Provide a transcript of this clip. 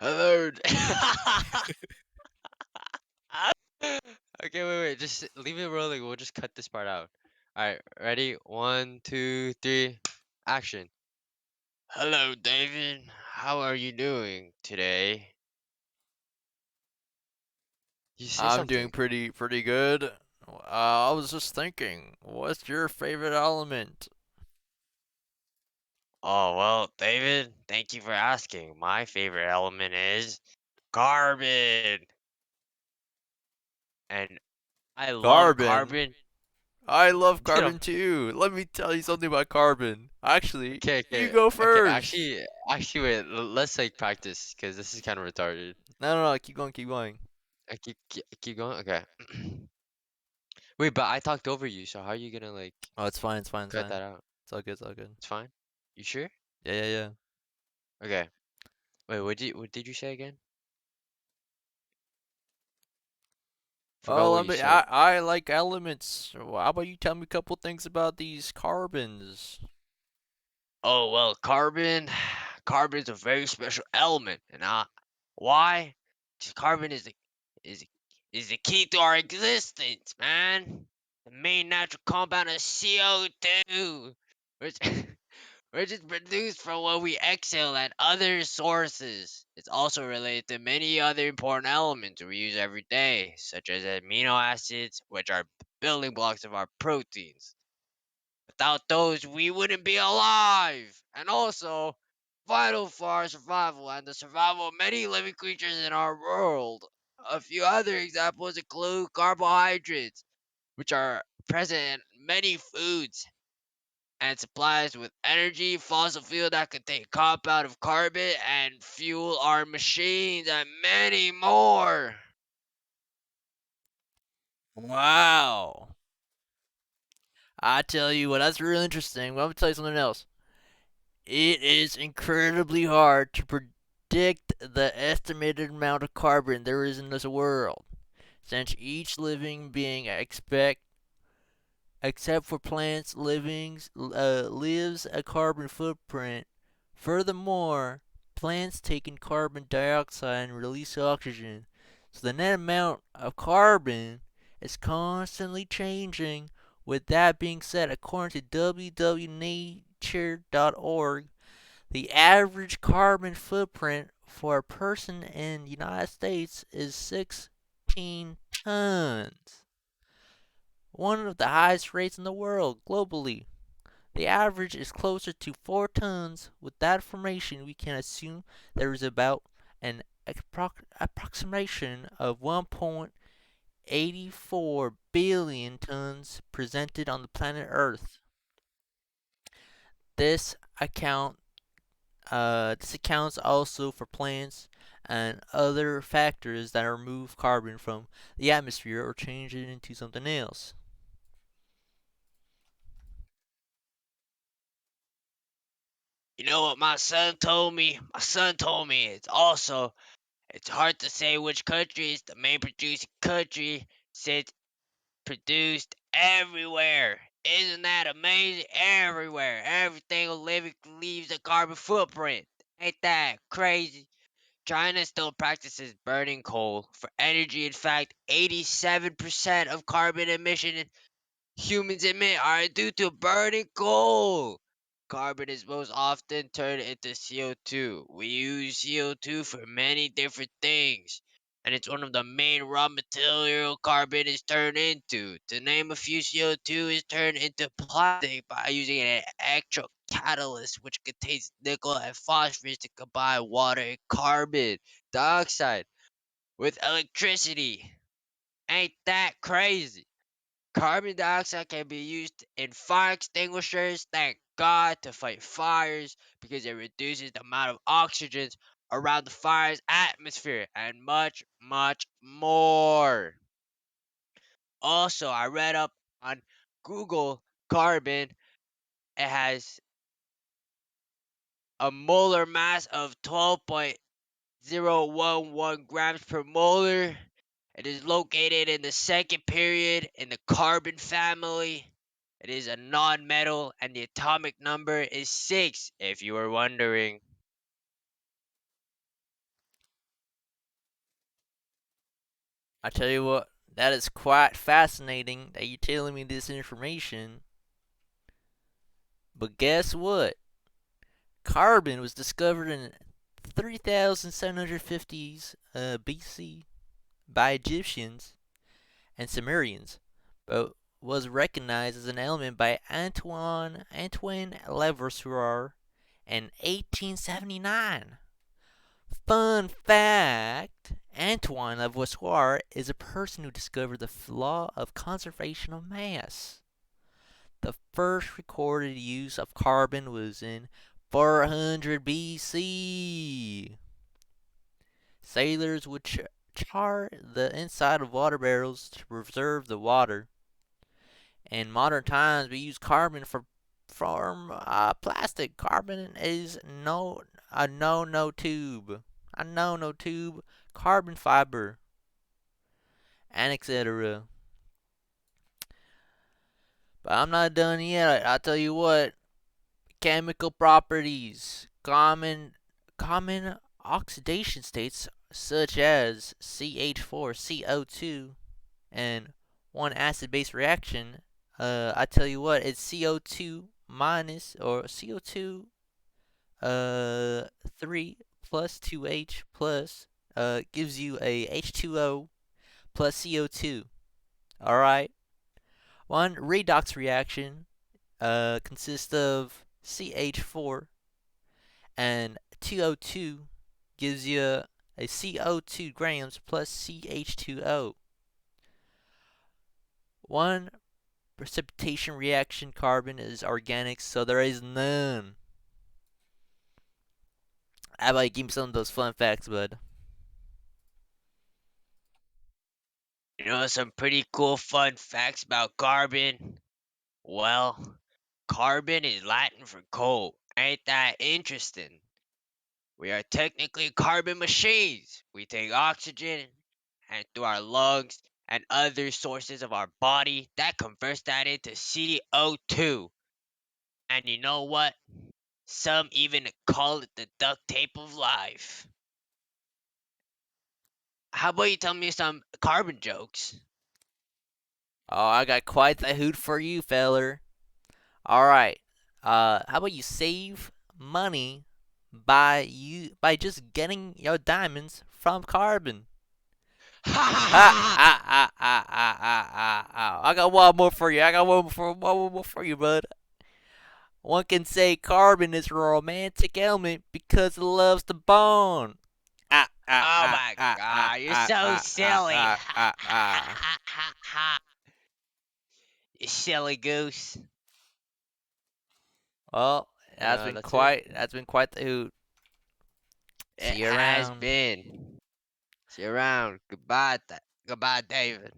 Hello. Okay, wait. Just leave it rolling. We'll just cut this part out. All right, ready? One, two, three, action. Hello, David. How are you doing today? You say I'm doing something. pretty good. I was just thinking, what's your favorite element? Oh, well, David, thank you for asking. My favorite element is carbon. And I love Carbon. carbon. I love You know, carbon too. Let me tell you something about carbon. Actually, okay, you okay, go okay. first. Actually, wait. Let's like practice because this is kind of retarded. No, keep going, keep going. I keep going. Okay. Wait, but I talked over you, so how are you gonna like Oh, it's fine, it's fine, it's cut fine. that out? It's all good, it's all good. It's fine. You sure? Yeah. Okay. Wait, what did you say again? Forgot Well, what you said. I like elements. Well, how about you tell me a couple things about these carbons? Oh well, carbon. Carbon is a very special element, and why? 'Cause carbon is is the key to our existence, man. The main natural compound is CO2, which which is produced from what we exhale at other sources. It's also related to many other important elements we use every day, such as amino acids, which are building blocks of our proteins. Without those, we wouldn't be alive, and also vital for our survival and the survival of many living creatures in our world. A few other examples include carbohydrates, which are present in many foods and supplies with energy, fossil fuel that contain compound of carbon and fuel our machines, and many more. Wow. I tell you what, that's really interesting. Well, let me tell you something else. It is incredibly hard to predict the estimated amount of carbon there is in this world, since each living being except for plants lives a carbon footprint. Furthermore, plants take in carbon dioxide and release oxygen, so the net amount of carbon is constantly changing. With that being said, according to www.nature.org, the average carbon footprint for a person in the United States is 16 tons, one of the highest rates in the world globally. The average is closer to 4 tons. With that information, we can assume there is about an approximation of 1.84 billion tons presented on the planet Earth. This account this accounts also for plants and other factors that remove carbon from the atmosphere or change it into something else. You know what my son told me? My son told me it's hard to say which country is the main producing country since produced everywhere. Isn't that amazing? Everywhere. Everything living leaves a carbon footprint. Ain't that crazy? China still practices burning coal for energy. In fact, 87% of carbon emission humans emit are due to burning coal. Carbon is most often turned into CO2. We use CO2 for many different things, and it's one of the main raw material carbon is turned into. To name a few, CO2 is turned into plastic by using an electrocatalyst, which contains nickel and phosphorus to combine water and carbon dioxide with electricity. Ain't that crazy? Carbon dioxide can be used in fire extinguishers, thank God, to fight fires because it reduces the amount of oxygen around the fire's atmosphere, and much, much more. Also, I read up on Google carbon. It has a molar mass of 12.011 grams per molar. It is located in the second period in the carbon family. It is a non-metal and the atomic number is 6 if you were wondering. I tell you what, that is quite fascinating that you're telling me this information. But guess what? Carbon was discovered in 3750s BC by Egyptians and Sumerians, but was recognized as an element by Antoine Lavoisier in 1879. Fun fact: Antoine Lavoisier is a person who discovered the law of conservation of mass. The first recorded use of carbon was in 400 BC. Sailors would char the inside of water barrels to preserve the water. In modern times, we use carbon from plastic. Carbon is no tube, carbon fiber, and etc. But I'm not done yet. I'll tell you what. Chemical properties. Common oxidation states such as CH4, CO2, and one acid-base reaction. I tell you what, it's CO2 minus or CO2 uh 3 plus 2H plus gives you a H2O plus CO2. All right. One redox reaction consists of CH4 and 2O2 gives you a CO2 grams plus CH2O. One precipitation reaction carbon is organic, so there is none. How about you give me some of those fun facts, bud? You know some pretty cool fun facts about carbon? Well, carbon is Latin for coal. Ain't that interesting? We are technically carbon machines. We take oxygen and through our lungs and other sources of our body that converts that into CO2. And you know what? Some even call it the duct tape of life. How about you tell me some carbon jokes? Oh, I got quite the hoot for you, feller. All right. How about you save money by just getting your diamonds from carbon? Ha ha Ah, ha! ah, ah, ah, ah, ah, ah, ah. I got one more for you. I got one more for you, bud. One can say carbon is a romantic element because it loves to bond. Ah, ah, Oh ah, my ah, ah, god, you're ah, so ah, ah, silly. ah, Ha ah, ha ha ah. ha ha ha. You silly goose. Well, That's it. that's been quite the hoot. It See you has around. been. See you around. Goodbye, David.